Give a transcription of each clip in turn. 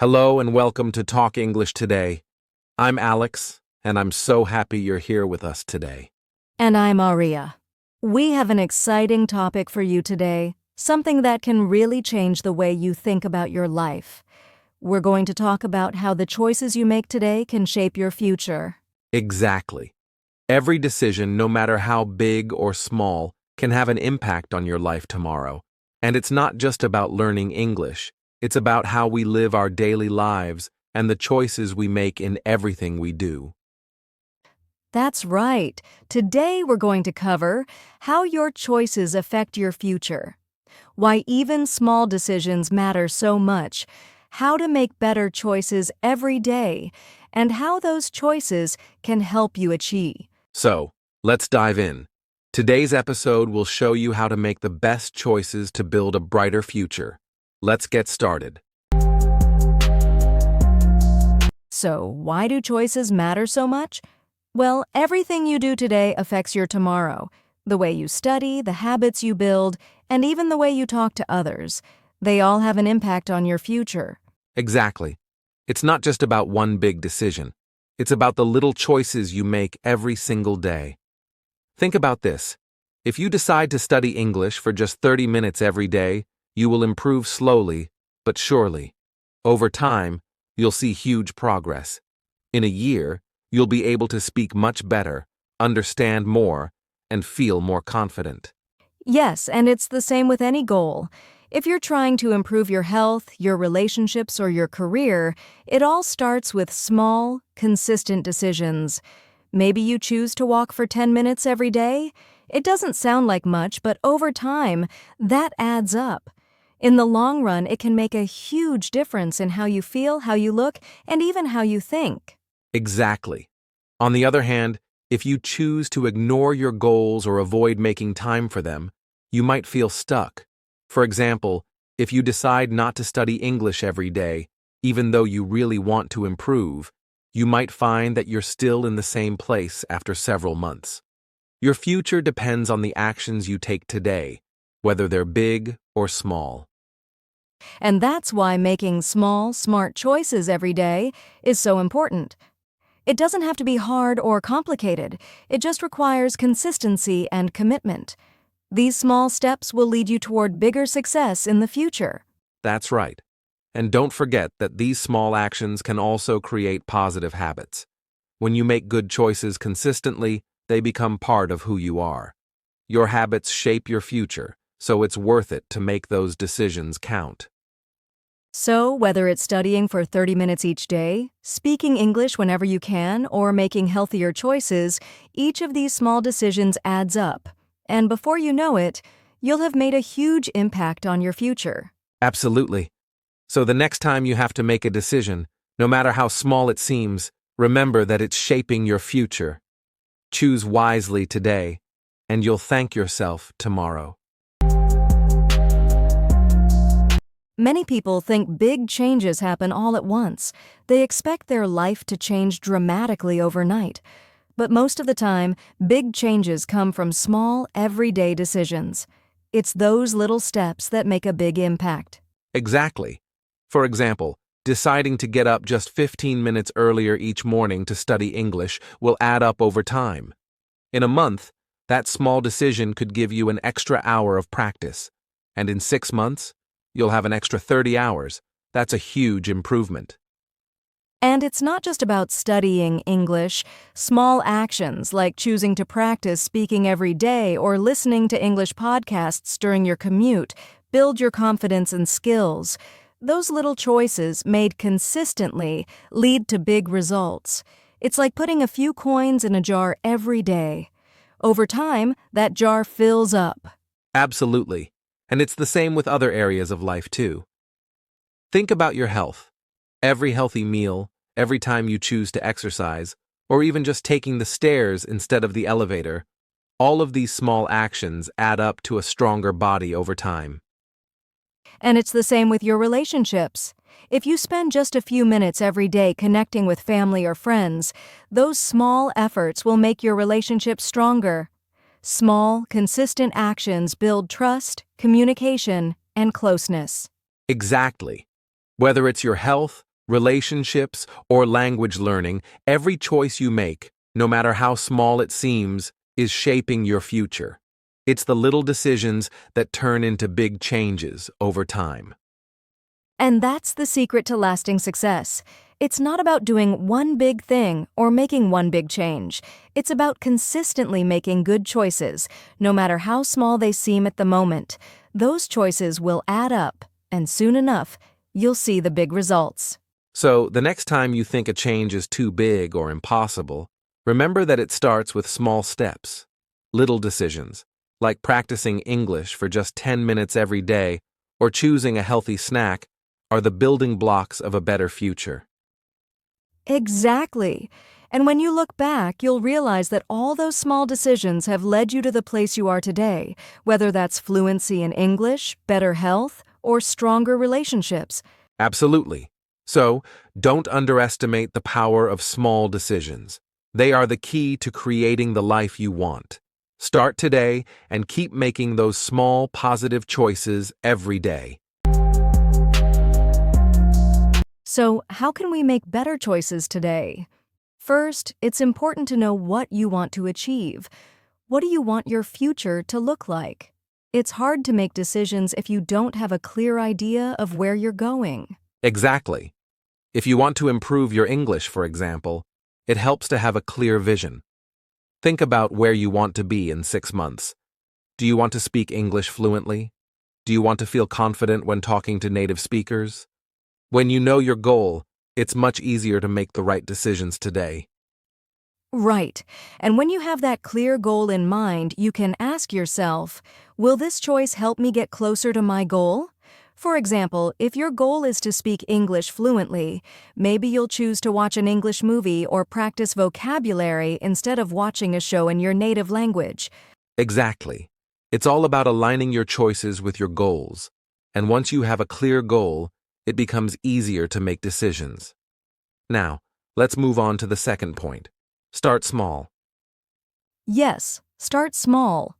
Hello and welcome to Talk English Today. I'm Alex, and I'm so happy you're here with us today. And I'm Aria. We have an exciting topic for you today, something that can really change the way you think about your life. We're going to talk about how the choices you make today can shape your future. Exactly. Every decision, no matter how big or small, can have an impact on your life tomorrow. And it's not just about learning English. It's about how we live our daily lives and the choices we make in everything we do. That's right. Today we're going to cover how your choices affect your future, why even small decisions matter so much, how to make better choices every day, and how those choices can help you achieve. So, let's dive in. Today's episode will show you how to make the best choices to build a brighter future. Let's get started. So, why do choices matter so much? Well, everything you do today affects your tomorrow. The way you study, the habits you build, and even the way you talk to others. They all have an impact on your future. Exactly. It's not just about one big decision. It's about the little choices you make every single day. Think about this. If you decide to study English for just 30 minutes every day, you will improve slowly, but surely. Over time, you'll see huge progress. In a year, you'll be able to speak much better, understand more, and feel more confident. Yes, and it's the same with any goal. If you're trying to improve your health, your relationships, or your career, it all starts with small, consistent decisions. Maybe you choose to walk for 10 minutes every day. It doesn't sound like much, but over time, that adds up. In the long run, it can make a huge difference in how you feel, how you look, and even how you think. Exactly. On the other hand, if you choose to ignore your goals or avoid making time for them, you might feel stuck. For example, if you decide not to study English every day, even though you really want to improve, you might find that you're still in the same place after several months. Your future depends on the actions you take today, whether they're big or small. And that's why making small, smart choices every day is so important. It doesn't have to be hard or complicated. It just requires consistency and commitment. These small steps will lead you toward bigger success in the future. That's right. And don't forget that these small actions can also create positive habits. When you make good choices consistently, they become part of who you are. Your habits shape your future, so it's worth it to make those decisions count. So, whether it's studying for 30 minutes each day, speaking English whenever you can, or making healthier choices, each of these small decisions adds up. And before you know it, you'll have made a huge impact on your future. Absolutely. So the next time you have to make a decision, no matter how small it seems, remember that it's shaping your future. Choose wisely today, and you'll thank yourself tomorrow. Many people think big changes happen all at once. They expect their life to change dramatically overnight. But most of the time, big changes come from small, everyday decisions. It's those little steps that make a big impact. Exactly. For example, deciding to get up just 15 minutes earlier each morning to study English will add up over time. In a month, that small decision could give you an extra hour of practice. And in 6 months, you'll have an extra 30 hours. That's a huge improvement. And it's not just about studying English. Small actions like choosing to practice speaking every day or listening to English podcasts during your commute build your confidence and skills. Those little choices made consistently lead to big results. It's like putting a few coins in a jar every day. Over time, that jar fills up. Absolutely. And it's the same with other areas of life too. Think about your health. Every healthy meal, every time you choose to exercise, or even just taking the stairs instead of the elevator, all of these small actions add up to a stronger body over time. And it's the same with your relationships. If you spend just a few minutes every day connecting with family or friends, those small efforts will make your relationship stronger. Small, consistent actions build trust, communication, and closeness. Exactly. Whether it's your health, relationships, or language learning, every choice you make, no matter how small it seems, is shaping your future. It's the little decisions that turn into big changes over time. And that's the secret to lasting success. It's not about doing one big thing or making one big change. It's about consistently making good choices, no matter how small they seem at the moment. Those choices will add up, and soon enough, you'll see the big results. So, the next time you think a change is too big or impossible, remember that it starts with small steps, little decisions, like practicing English for just 10 minutes every day or choosing a healthy snack, are the building blocks of a better future. Exactly. And when you look back, you'll realize that all those small decisions have led you to the place you are today, whether that's fluency in English, better health, or stronger relationships. Absolutely. So, don't underestimate the power of small decisions. They are the key to creating the life you want. Start today and keep making those small, positive choices every day. So, how can we make better choices today? First, it's important to know what you want to achieve. What do you want your future to look like? It's hard to make decisions if you don't have a clear idea of where you're going. Exactly. If you want to improve your English, for example, it helps to have a clear vision. Think about where you want to be in 6 months. Do you want to speak English fluently? Do you want to feel confident when talking to native speakers? When you know your goal, it's much easier to make the right decisions today. Right. And when you have that clear goal in mind, you can ask yourself, will this choice help me get closer to my goal? For example, if your goal is to speak English fluently, maybe you'll choose to watch an English movie or practice vocabulary instead of watching a show in your native language. Exactly. It's all about aligning your choices with your goals. And once you have a clear goal, it becomes easier to make decisions. Now, let's move on to the second point. Start small. Yes, start small.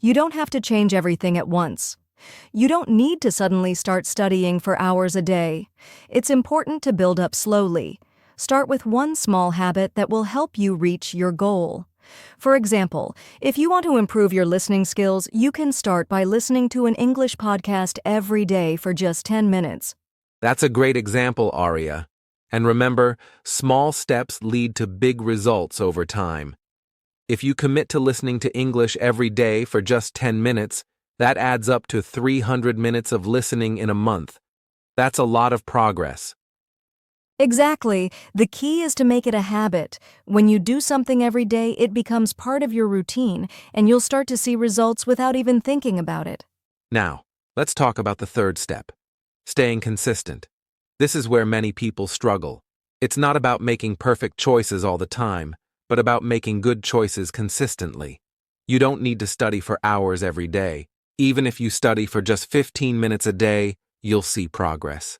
You don't have to change everything at once. You don't need to suddenly start studying for hours a day. It's important to build up slowly. Start with one small habit that will help you reach your goal. For example, if you want to improve your listening skills, you can start by listening to an English podcast every day for just 10 minutes. That's a great example, Aria. And remember, small steps lead to big results over time. If you commit to listening to English every day for just 10 minutes, that adds up to 300 minutes of listening in a month. That's a lot of progress. Exactly. The key is to make it a habit. When you do something every day, it becomes part of your routine, and you'll start to see results without even thinking about it. Now, let's talk about the third step. Staying consistent. This is where many people struggle. It's not about making perfect choices all the time, but about making good choices consistently. You don't need to study for hours every day. Even if you study for just 15 minutes a day, you'll see progress.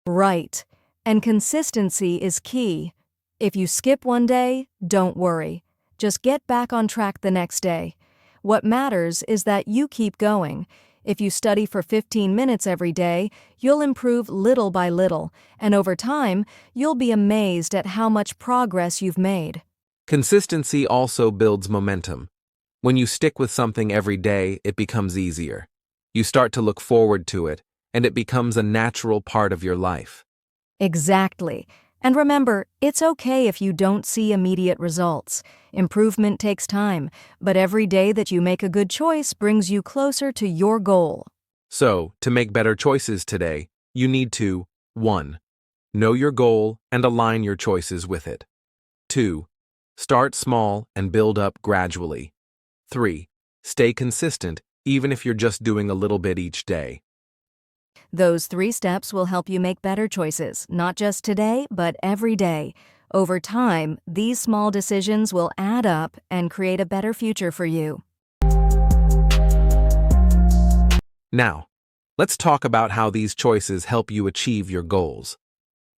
Right. And consistency is key. If you skip one day, don't worry. Just get back on track the next day. What matters is that you keep going. If you study for 15 minutes every day, you'll improve little by little, and over time, you'll be amazed at how much progress you've made. Consistency also builds momentum. When you stick with something every day, it becomes easier. You start to look forward to it, and it becomes a natural part of your life. Exactly. And remember, it's okay if you don't see immediate results. Improvement takes time, but every day that you make a good choice brings you closer to your goal. So, to make better choices today, you need to 1. Know your goal and align your choices with it. 2. Start small and build up gradually. 3. Stay consistent even if you're just doing a little bit each day. Those 3 steps will help you make better choices, not just today, but every day. Over time, these small decisions will add up and create a better future for you. Now, let's talk about how these choices help you achieve your goals.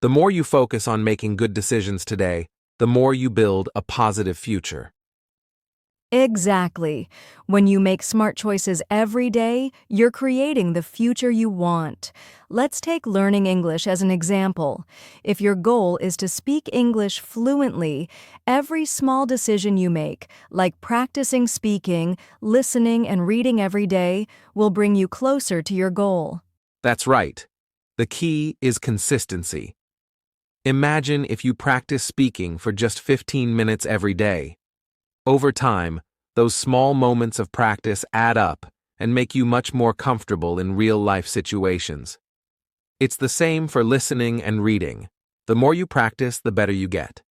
The more you focus on making good decisions today, the more you build a positive future. Exactly. When you make smart choices every day, you're creating the future you want. Let's take learning English as an example. If your goal is to speak English fluently, every small decision you make, like practicing speaking, listening, and reading every day, will bring you closer to your goal. That's right. The key is consistency. Imagine if you practice speaking for just 15 minutes every day. Over time, those small moments of practice add up and make you much more comfortable in real-life situations. It's the same for listening and reading. The more you practice, the better you get.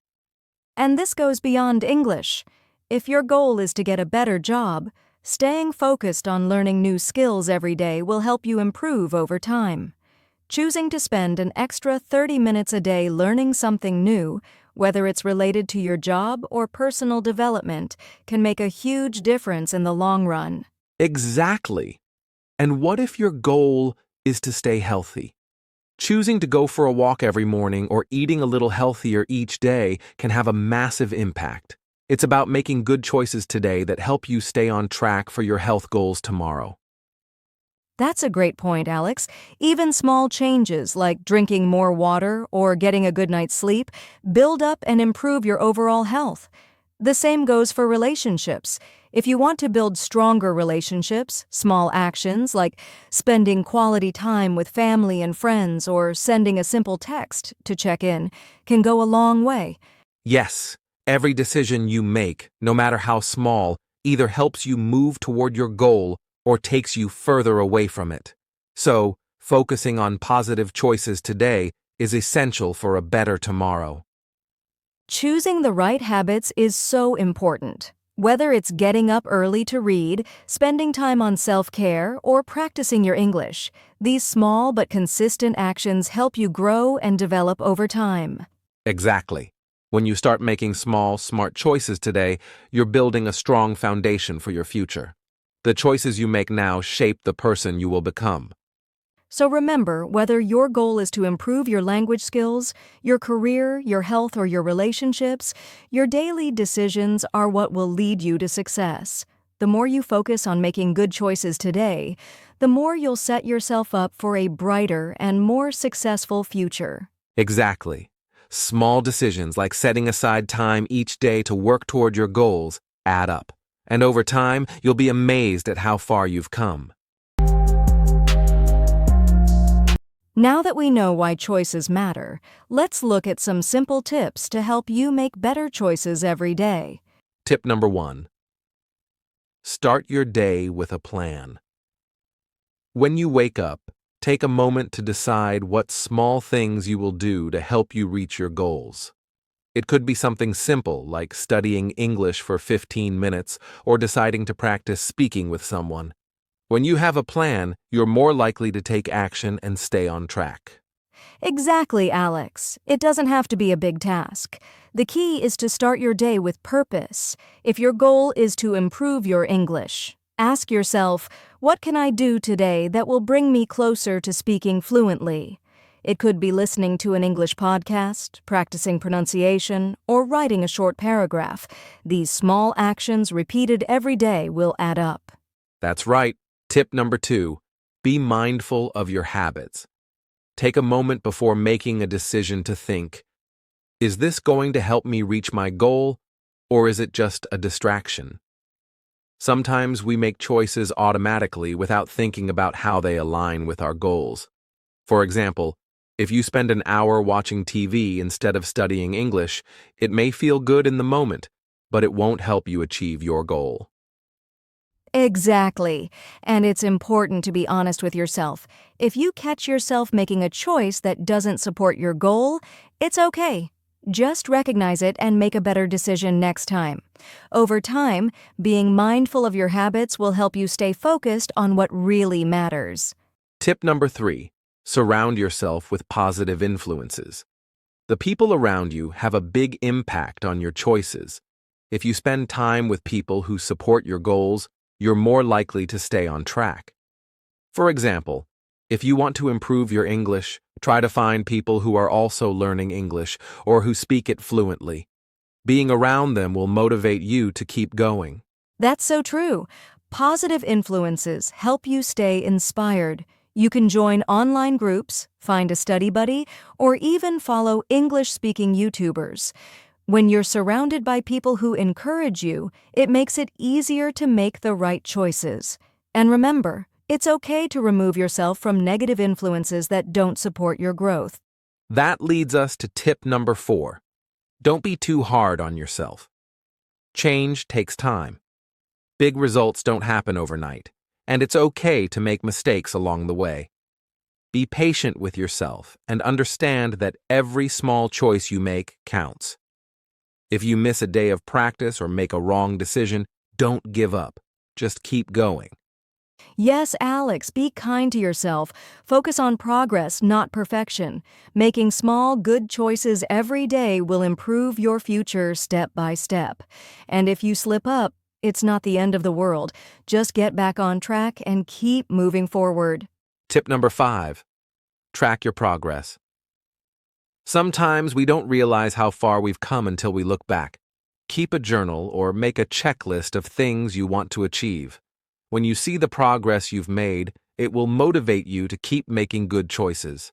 And this goes beyond English. If your goal is to get a better job, staying focused on learning new skills every day will help you improve over time. Choosing to spend an extra 30 minutes a day learning something new, whether it's related to your job or personal development, can make a huge difference in the long run. Exactly. And what if your goal is to stay healthy? Choosing to go for a walk every morning or eating a little healthier each day can have a massive impact. It's about making good choices today that help you stay on track for your health goals tomorrow. That's a great point, Alex. Even small changes like drinking more water or getting a good night's sleep build up and improve your overall health. The same goes for relationships. If you want to build stronger relationships, small actions like spending quality time with family and friends or sending a simple text to check in can go a long way. Yes, every decision you make, no matter how small, either helps you move toward your goal or takes you further away from it. So, focusing on positive choices today is essential for a better tomorrow. Choosing the right habits is so important. Whether it's getting up early to read, spending time on self-care, or practicing your English, these small but consistent actions help you grow and develop over time. Exactly. When you start making small, smart choices today, you're building a strong foundation for your future. The choices you make now shape the person you will become. So remember, whether your goal is to improve your language skills, your career, your health, or your relationships, your daily decisions are what will lead you to success. The more you focus on making good choices today, the more you'll set yourself up for a brighter and more successful future. Exactly. Small decisions like setting aside time each day to work toward your goals add up. And over time, you'll be amazed at how far you've come. Now that we know why choices matter, let's look at some simple tips to help you make better choices every day. Tip number 1. Start your day with a plan. When you wake up, take a moment to decide what small things you will do to help you reach your goals. It could be something simple like studying English for 15 minutes or deciding to practice speaking with someone. When you have a plan, you're more likely to take action and stay on track. Exactly, Alex. It doesn't have to be a big task. The key is to start your day with purpose. If your goal is to improve your English, ask yourself, what can I do today that will bring me closer to speaking fluently? It could be listening to an English podcast, practicing pronunciation, or writing a short paragraph. These small actions repeated every day will add up. That's right. Tip number 2, be mindful of your habits. Take a moment before making a decision to think, is this going to help me reach my goal, or is it just a distraction? Sometimes we make choices automatically without thinking about how they align with our goals. For example, if you spend an hour watching TV instead of studying English, it may feel good in the moment, but it won't help you achieve your goal. Exactly. And it's important to be honest with yourself. If you catch yourself making a choice that doesn't support your goal, it's okay. Just recognize it and make a better decision next time. Over time, being mindful of your habits will help you stay focused on what really matters. Tip number 3, surround yourself with positive influences. The people around you have a big impact on your choices. If you spend time with people who support your goals, you're more likely to stay on track. For example, if you want to improve your English, try to find people who are also learning English or who speak it fluently. Being around them will motivate you to keep going. That's so true. Positive influences help you stay inspired. You can join online groups, find a study buddy, or even follow English-speaking YouTubers. When you're surrounded by people who encourage you, it makes it easier to make the right choices. And remember, it's okay to remove yourself from negative influences that don't support your growth. That leads us to tip number 4. Don't be too hard on yourself. Change takes time. Big results don't happen overnight, and it's okay to make mistakes along the way. Be patient with yourself and understand that every small choice you make counts. If you miss a day of practice or make a wrong decision, don't give up. Just keep going. Yes, Alex, be kind to yourself. Focus on progress, not perfection. Making small, good choices every day will improve your future step by step. And if you slip up, it's not the end of the world. Just get back on track and keep moving forward. Tip number 5. Track your progress. Sometimes we don't realize how far we've come until we look back. Keep a journal or make a checklist of things you want to achieve. When you see the progress you've made, it will motivate you to keep making good choices.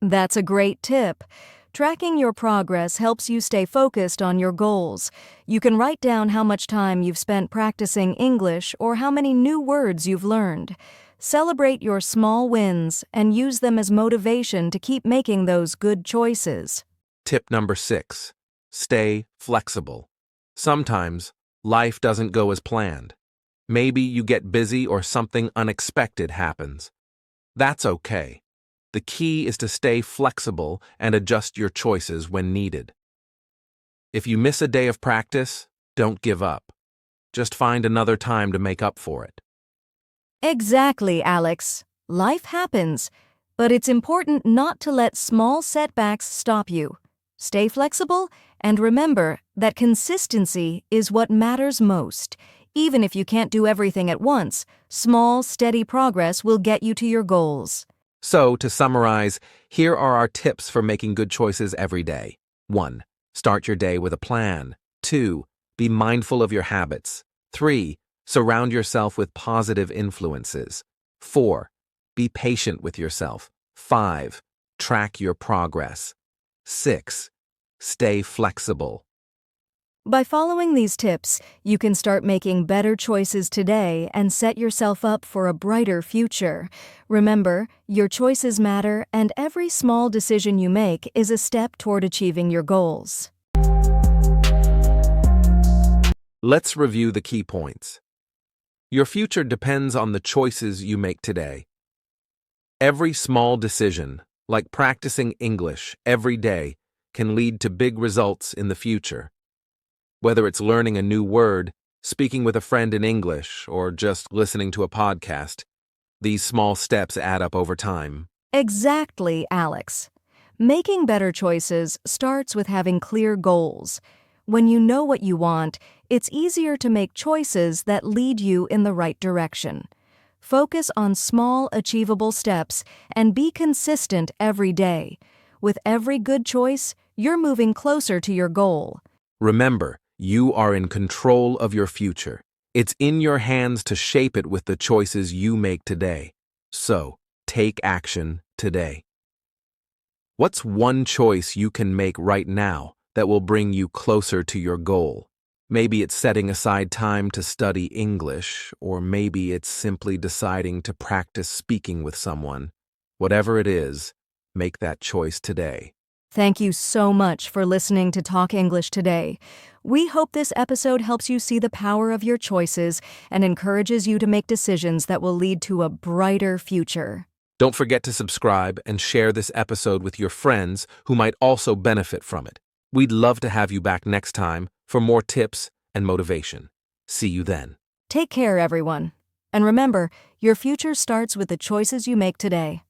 That's a great tip. Tracking your progress helps you stay focused on your goals. You can write down how much time you've spent practicing English or how many new words you've learned. Celebrate your small wins and use them as motivation to keep making those good choices. Tip number 6. Stay flexible. Sometimes, life doesn't go as planned. Maybe you get busy or something unexpected happens. That's okay. The key is to stay flexible and adjust your choices when needed. If you miss a day of practice, don't give up. Just find another time to make up for it. Exactly, Alex. Life happens, but it's important not to let small setbacks stop you. Stay flexible and remember that consistency is what matters most. Even if you can't do everything at once, small, steady progress will get you to your goals. So, to summarize, here are our tips for making good choices every day. 1. Start your day with a plan. 2. Be mindful of your habits. 3. Surround yourself with positive influences. 4. Be patient with yourself. 5. Track your progress. 6. Stay flexible. By following these tips, you can start making better choices today and set yourself up for a brighter future. Remember, your choices matter, and every small decision you make is a step toward achieving your goals. Let's review the key points. Your future depends on the choices you make today. Every small decision, like practicing English every day, can lead to big results in the future. Whether it's learning a new word, speaking with a friend in English, or just listening to a podcast, these small steps add up over time. Exactly, Alex. Making better choices starts with having clear goals. When you know what you want, it's easier to make choices that lead you in the right direction. Focus on small, achievable steps and be consistent every day. With every good choice, you're moving closer to your goal. Remember, you are in control of your future. It's in your hands to shape it with the choices you make today. So, take action today. What's one choice you can make right now that will bring you closer to your goal? Maybe it's setting aside time to study English, or maybe it's simply deciding to practice speaking with someone. Whatever it is, make that choice today. Thank you so much for listening to Talk English today. We hope this episode helps you see the power of your choices and encourages you to make decisions that will lead to a brighter future. Don't forget to subscribe and share this episode with your friends who might also benefit from it. We'd love to have you back next time for more tips and motivation. See you then. Take care, everyone. And remember, your future starts with the choices you make today.